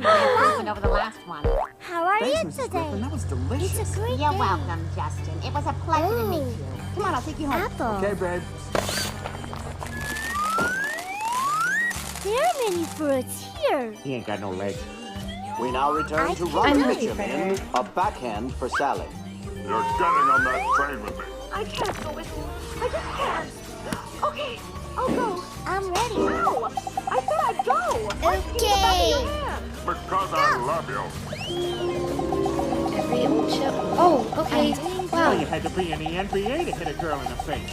glad we made improvement over the last one. How are you Thanks, Mrs. today? Griffin. That was delicious. It's a great You're day. welcome, Justin. It was a pleasure to meet you. Come on, I'll take you home. Apple. Okay, babe. There are many fruits here. He ain't got no legs. We now return to I'm Robert ready Mitchum for in her. A Backhand for Sally. You're getting on that train with me. I can't go with you. I just can't. Okay, I'll go. I'm ready. No! I said I'd go. Okay. Because I love you. Every old show. Oh, okay. Well, Wow. you had to be in the NBA to hit a girl in the face.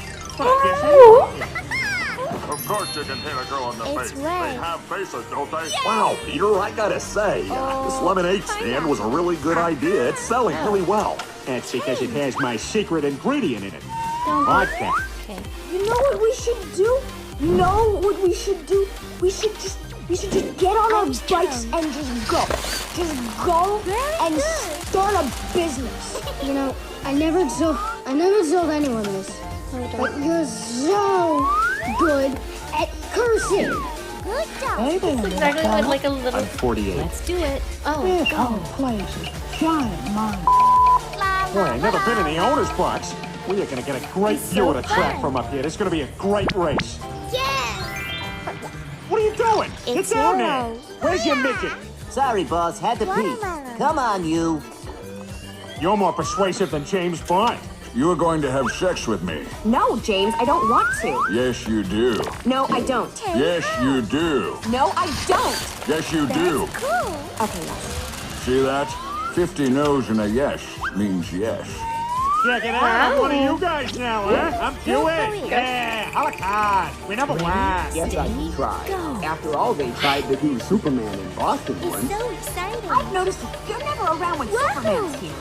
Of course you can hit a girl in the It's face. right. They have faces, don't they? Wow, Peter, I gotta say, this lemonade stand was a really good idea. It's selling really well. That's because it has my secret ingredient in it. Don't do it. Vodka. Okay. You know what we should do? You know what we should do? We should just get on our bikes and just go. Just go and start a business. You know, I never told anyone this, but you're so good at cursing. Good job. That's exactly what like a little. I'm 48. Let's do it. Oh, Boy, I've never been in the owner's box. We are going to get a great view of the track from up here. It's going to be a great race. Yes. What are you doing? It's Get down there. yellow. Where's your midget? Sorry, boss, had to pee. Watermelon. Come on, you. You're more persuasive than James Bond. You're going to have sex with me. No, James, I don't want to. Yes, you do. No, I don't. Yes, you do. No, I don't. Yes, you do. Cool. Okay, yes. See that? 50 no's and a yes means yes. Check it out. I'm one of you guys now, huh? I'm Huey. Yeah, Holocaust. We number one. Yes, I can try. After all, they tried to do Superman in Boston once. So exciting. I've noticed you're never around when Superman's here.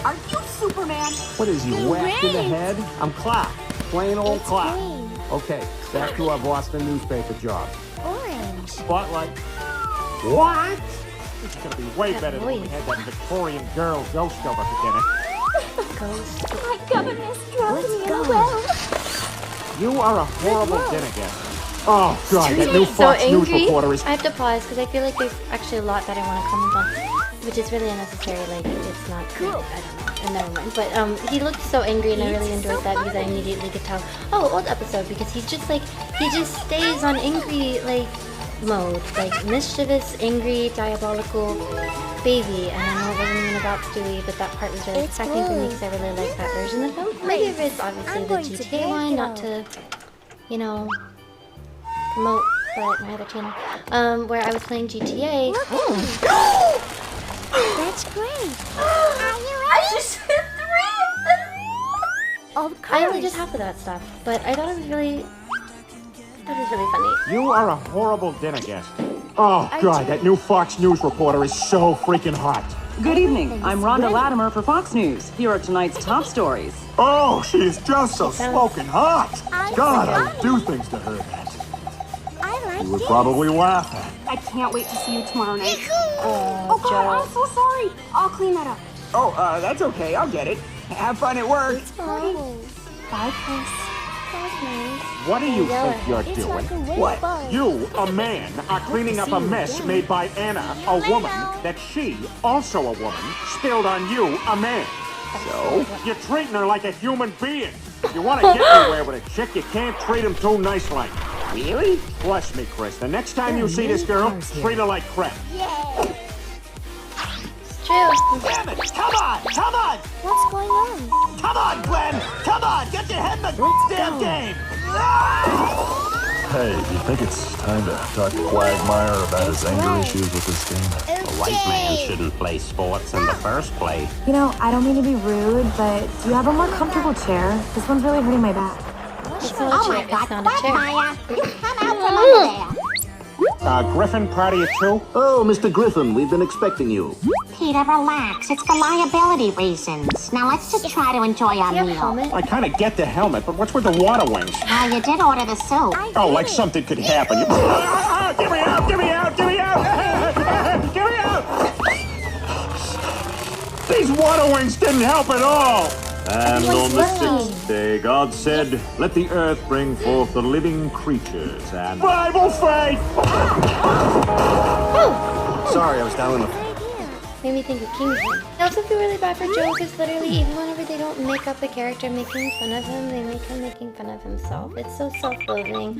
Are you Superman? What is he, whacked in the head? I'm Clark. Plain old It's Clark. green. Okay, back to our Boston newspaper job. Orange. Spotlight. What? This is going to be way better than when we had that Victorian girl ghost over for dinner. ghost. My governess drove Let's me go. well. You are a horrible dinner guest. Oh, God, that new So Fox News angry. reporter is... I have to pause because I feel like there's actually a lot that I want to comment on, which is really unnecessary. Like it's not good. I don't know. And never mind. But he looked so angry, and I really enjoyed that because I immediately could tell. Oh, old episode because he's just like he just stays on angry like mode, like mischievous, angry, diabolical baby. And I know it wasn't even about Stewie, but that part was really It's affecting for me blue. because I really like that version of him. My Wait, favorite is obviously I'm the going to GTA break one, it not out. to, you know, promote but my other channel, where I was playing GTA. That's great. Are you ready? I just hit 3 of course. I only did half of that stuff, but I thought it was really funny. You are a horrible dinner guest. Oh, God, that new Fox News reporter is so freaking hot. Good evening. I'm Rhonda Latimer for Fox News. Here are tonight's top stories. Oh, she's just so smoking hot. I God, I forgot. would do things to her that I like you would this. probably laugh at. I can't wait to see you tomorrow night. Dekhaoo. Oh, God, I'm so sorry. I'll clean that up. Oh, that's okay. I'll get it. Have fun at work. Bubbles. Bye, Chris. That's nice. What do you Yell think you're It's doing? like a red What? ball. You, a man, are cleaning up a mess made by Anna, a woman, that she, also a woman, spilled on you, a man. So? You're treating her like a human being. If you want to get anywhere with a chick, you can't treat him too nice like. Really? Bless me, Chris. The next time you see this girl, treat her like crap. It's true. Damn it! Come on! Come on! What's going on? Come on, Glenn! Come on! Get your head in the damn game! Hey, do you think it's time to talk to Quagmire about his anger issues with this game? A white man Shouldn't play sports in the first place. You know, I don't mean to be rude, but do you have a more comfortable chair? This one's really hurting my back. It's not a chair. It's not a chair. Maya, you come out from under there. Griffin, proud of you too? Oh, Mr. Griffin, we've been expecting you. Peter, relax. It's for liability reasons. Now let's just try to enjoy our Do you have a meal. helmet? I kind of get the helmet, but what's with the water wings? Well, you did order the soup. Oh, like something could happen. Get me out! Get me out! Get me out! Get me out! These water wings didn't help at all. And on the sixth day, God said, let the earth bring forth the living creatures and... Bible faith! Sorry, I was down in the... Made me think of Kingsman. I also feel really bad for Joe because literally even whenever they don't make up a character making fun of him, they make him making fun of himself. It's so self-loathing.